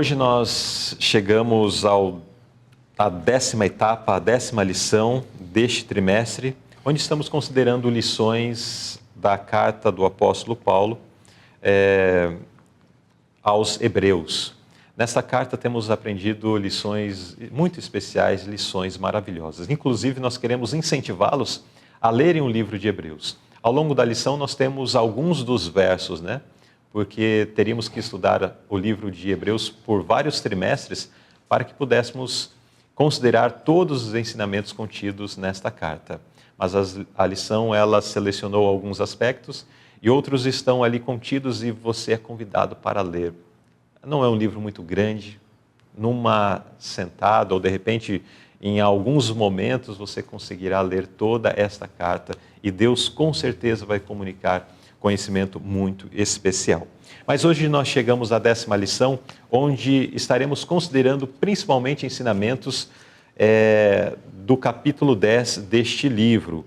Hoje nós chegamos à 10ª etapa, à 10ª lição deste trimestre, onde estamos considerando lições da carta do apóstolo Paulo aos Hebreus. Nesta carta temos aprendido lições muito especiais, lições maravilhosas. Inclusive, nós queremos incentivá-los a lerem o livro de Hebreus. Ao longo da lição, nós temos alguns dos versos, né? Porque teríamos que estudar o livro de Hebreus por vários trimestres para que pudéssemos considerar todos os ensinamentos contidos nesta carta. Mas a lição, ela selecionou alguns aspectos e outros estão ali contidos e você é convidado para ler. Não é um livro muito grande, numa sentada ou de repente em alguns momentos você conseguirá ler toda esta carta e Deus com certeza vai comunicar conhecimento muito especial. Mas hoje nós chegamos à 10ª lição, onde estaremos considerando principalmente ensinamentos do capítulo 10 deste livro.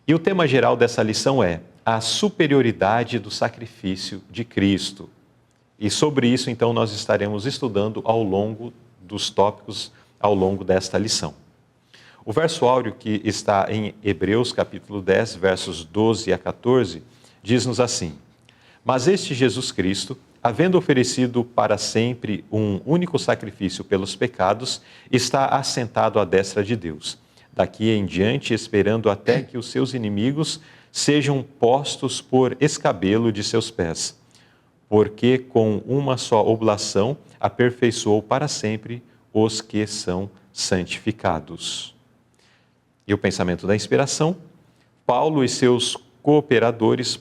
E o tema geral dessa lição é a superioridade do sacrifício de Cristo. E sobre isso, então, nós estaremos estudando ao longo dos tópicos, ao longo desta lição. O verso áureo que está em Hebreus, capítulo 10, versos 12 a 14, diz-nos assim: Mas este Jesus Cristo, havendo oferecido para sempre um único sacrifício pelos pecados, está assentado à destra de Deus. Daqui em diante, esperando até que os seus inimigos sejam postos por escabelo de seus pés. Porque com uma só oblação aperfeiçoou para sempre os que são santificados. E o pensamento da inspiração: Paulo e seus cooperadores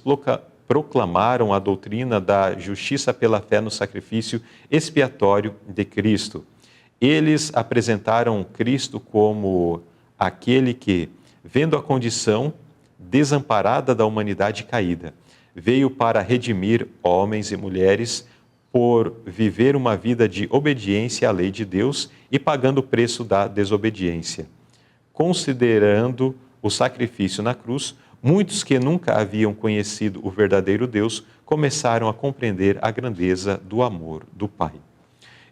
proclamaram a doutrina da justiça pela fé no sacrifício expiatório de Cristo. Eles apresentaram Cristo como aquele que, vendo a condição desamparada da humanidade caída, veio para redimir homens e mulheres por viver uma vida de obediência à lei de Deus e pagando o preço da desobediência. Considerando o sacrifício na cruz, muitos que nunca haviam conhecido o verdadeiro Deus começaram a compreender a grandeza do amor do Pai.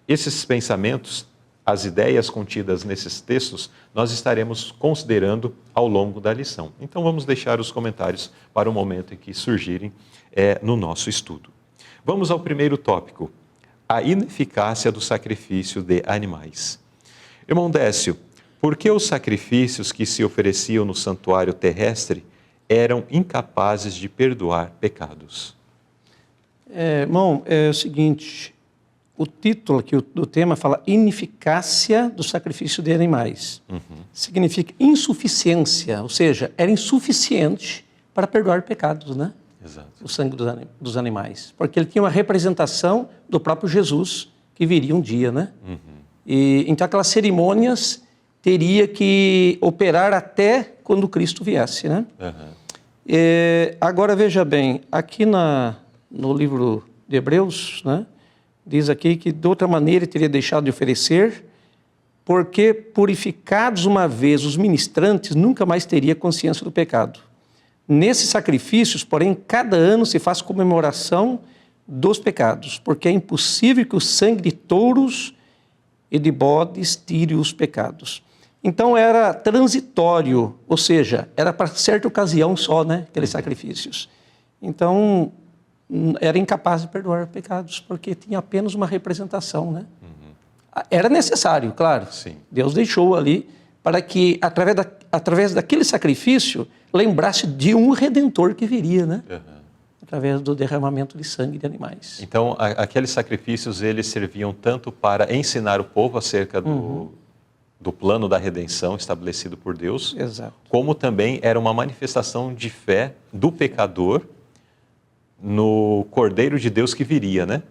Esses pensamentos, as ideias contidas nesses textos, nós estaremos considerando ao longo da lição. Então vamos deixar os comentários para o momento em que surgirem no nosso estudo. Vamos ao primeiro tópico, a ineficácia do sacrifício de animais. Irmão Décio, por que os sacrifícios que se ofereciam no santuário terrestre eram incapazes de perdoar pecados? Irmão, é o seguinte, o título aqui do tema fala ineficácia do sacrifício de animais. Significa insuficiência, ou seja, era insuficiente para perdoar pecados, né? Exato. O sangue dos animais. Porque ele tinha uma representação do próprio Jesus que viria um dia, né? E então aquelas cerimônias teria que operar até quando Cristo viesse, né? Agora veja bem, aqui no livro de Hebreus, né? Diz aqui que de outra maneira ele teria deixado de oferecer, porque purificados uma vez os ministrantes, nunca mais teria consciência do pecado. Nesses sacrifícios, porém, cada ano se faz comemoração dos pecados, porque é impossível que o sangue de touros e de bodes tire os pecados. Então era transitório, ou seja, era para certa ocasião só, né, aqueles sacrifícios. Então era incapaz de perdoar pecados, porque tinha apenas uma representação, né? Era necessário, claro. Sim. Deus deixou ali para que, através daquele sacrifício, lembrasse de um Redentor que viria, né? Através do derramamento de sangue de animais. Então, aqueles sacrifícios, eles serviam tanto para ensinar o povo acerca do plano da redenção estabelecido por Deus, Exato. como também era uma manifestação de fé do pecador no Cordeiro de Deus que viria, né?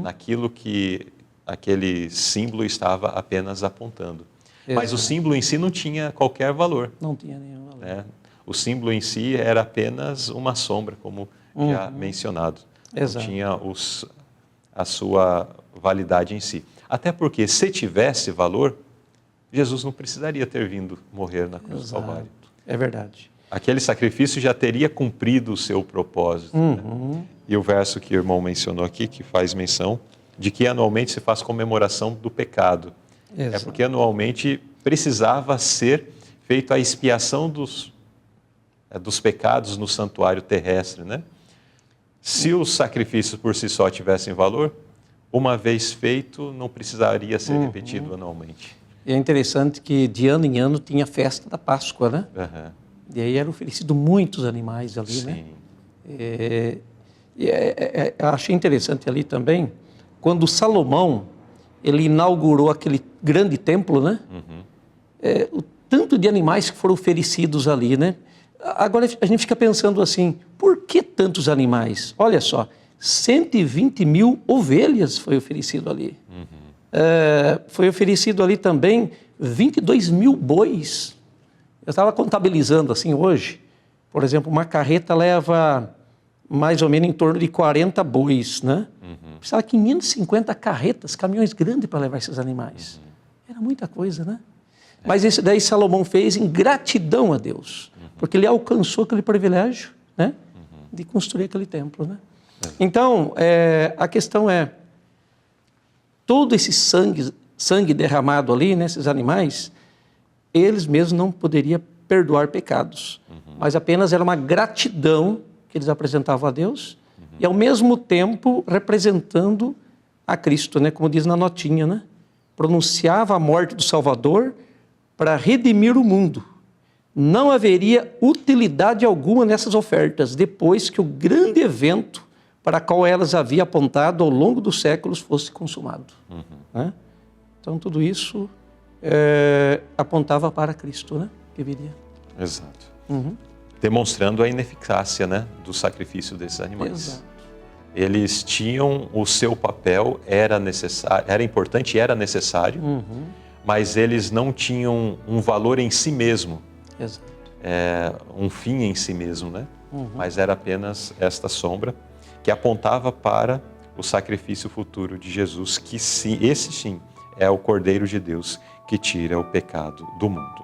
Naquilo que aquele símbolo estava apenas apontando. Exato. Mas o símbolo em si não tinha qualquer valor. Não tinha nenhum valor. Né? O símbolo em si era apenas uma sombra, como já mencionado. Exato. Não tinha a sua validade em si. Até porque, se tivesse valor, Jesus não precisaria ter vindo morrer na cruz do Calvário. É verdade. Aquele sacrifício já teria cumprido o seu propósito. Né? E o verso que o irmão mencionou aqui, que faz menção, de que anualmente se faz comemoração do pecado. É porque anualmente precisava ser feita a expiação dos pecados no santuário terrestre, né? Se os sacrifícios por si só tivessem valor, uma vez feito, não precisaria ser repetido anualmente. E é interessante que de ano em ano tinha a festa da Páscoa, né? Uhum. E aí eram oferecidos muitos animais ali, Sim. né? Eu achei interessante ali também, quando Salomão, ele inaugurou aquele grande templo, né? O tanto de animais que foram oferecidos ali, né? Agora a gente fica pensando assim, por que tantos animais? Olha só, 120 mil ovelhas foi oferecido ali. Foi oferecido ali também 22 mil bois. Eu estava contabilizando assim hoje, por exemplo, uma carreta leva mais ou menos em torno de 40 bois, né? Precisava de 550 carretas, caminhões grandes para levar esses animais. Era muita coisa, né? Mas esse daí Salomão fez em gratidão a Deus, porque ele alcançou aquele privilégio, né? De construir aquele templo, né? Então, a questão é, todo esse sangue derramado ali, nesses animais, eles mesmos não poderiam perdoar pecados, mas apenas era uma gratidão que eles apresentavam a Deus e, ao mesmo tempo, representando a Cristo, né? Como diz na notinha, né? Pronunciava a morte do Salvador para redimir o mundo. Não haveria utilidade alguma nessas ofertas, depois que o grande evento para qual elas haviam apontado ao longo dos séculos fosse consumado. Né? Então, tudo isso apontava para Cristo, né? Que viria. Exato. Demonstrando a ineficácia, né, do sacrifício desses animais. Exato. Eles tinham o seu papel, era necessário, era importante e era necessário, mas eles não tinham um valor em si mesmo. Exato. Um fim em si mesmo, né? Mas era apenas esta sombra que apontava para o sacrifício futuro de Jesus, que sim, esse sim é o Cordeiro de Deus que tira o pecado do mundo.